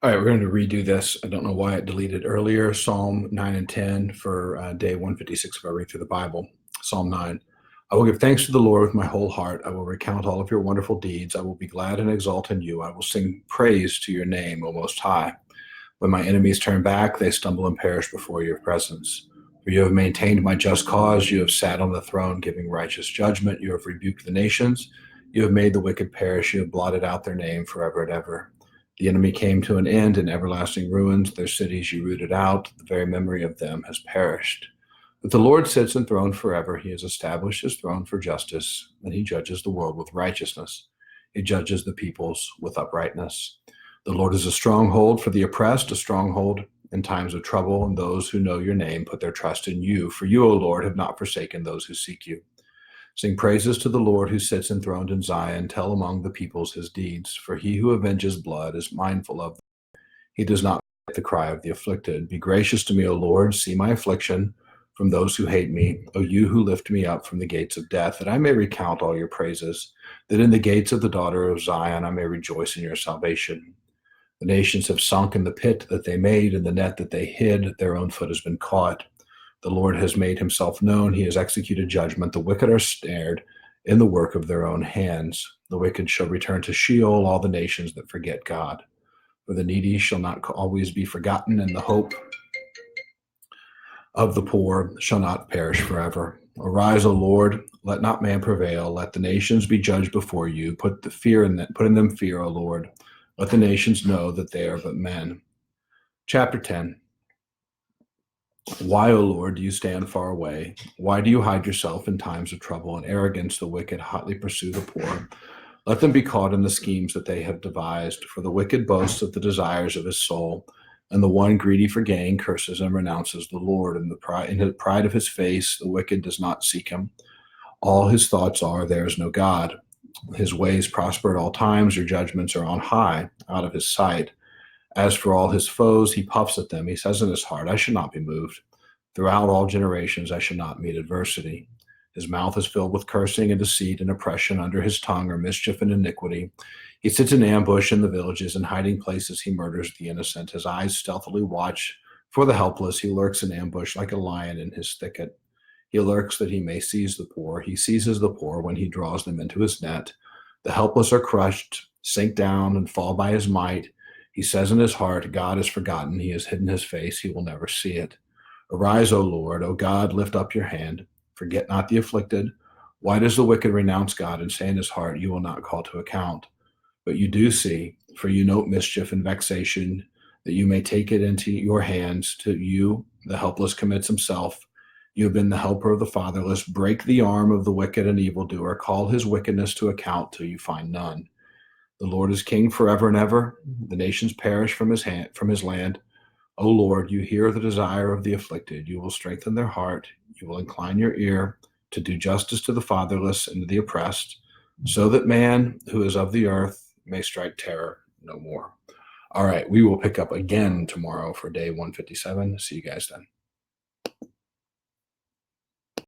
All right, we're going to redo this. I don't know why it deleted earlier. Psalm 9 and 10 for day 156 of our read through the Bible. Psalm 9. I will give thanks to the Lord with my whole heart. I will recount all of your wonderful deeds. I will be glad and exult in you. I will sing praise to your name, O Most High. When my enemies turn back, they stumble and perish before your presence. For you have maintained my just cause. You have sat on the throne giving righteous judgment. You have rebuked the nations. You have made the wicked perish. You have blotted out their name forever and ever. The enemy came to an end in everlasting ruins. Their cities you rooted out. The very memory of them has perished. But the Lord sits enthroned forever. He has established his throne for justice, and he judges the world with righteousness. He judges the peoples with uprightness. The Lord is a stronghold for the oppressed, a stronghold in times of trouble, and those who know your name put their trust in you. For you, O Lord, have not forsaken those who seek you. Sing praises to the Lord who sits enthroned in Zion. Tell among the peoples his deeds. For he who avenges blood is mindful of them. He does not forget the cry of the afflicted. Be gracious to me, O Lord. See my affliction from those who hate me. O you who lift me up from the gates of death, that I may recount all your praises, that in the gates of the daughter of Zion I may rejoice in your salvation. The nations have sunk in the pit that they made, in the net that they hid. Their own foot has been caught. The Lord has made himself known. He has executed judgment. The wicked are snared in the work of their own hands. The wicked shall return to Sheol, all the nations that forget God. For the needy shall not always be forgotten, and the hope of the poor shall not perish forever. Arise, O Lord, let not man prevail. Let the nations be judged before you. Put in them fear, O Lord. Let the nations know that they are but men. Chapter 10. Why, O Lord, do you stand far away? Why do you hide yourself in times of trouble and arrogance? The wicked hotly pursue the poor. Let them be caught in the schemes that they have devised. For the wicked boasts of the desires of his soul, and the one greedy for gain curses and renounces the Lord. In the pride of his face, the wicked does not seek him. All his thoughts are, there is no God. His ways prosper at all times. Your judgments are on high, out of his sight. As for all his foes, he puffs at them. He says in his heart, I should not be moved. Throughout all generations, I should not meet adversity. His mouth is filled with cursing and deceit and oppression. Under his tongue are mischief and iniquity. He sits in ambush in the villages. In hiding places, he murders the innocent. His eyes stealthily watch for the helpless. He lurks in ambush like a lion in his thicket. He lurks that he may seize the poor. He seizes the poor when he draws them into his net. The helpless are crushed, sink down, and fall by his might. He says in his heart, God is forgotten. He has hidden his face. He will never see it. Arise, O Lord. O God, lift up your hand. Forget not the afflicted. Why does the wicked renounce God and say in his heart, you will not call to account? But you do see, for you note mischief and vexation, that you may take it into your hands. To you, the helpless commits himself. You have been the helper of the fatherless. Break the arm of the wicked and evildoer. Call his wickedness to account till you find none. The Lord is king forever and ever. The nations perish from his land. O Lord, you hear the desire of the afflicted. You will strengthen their heart. You will incline your ear to do justice to the fatherless and to the oppressed, so that man who is of the earth may strike terror no more. All right, we will pick up again tomorrow for day 157. See you guys then.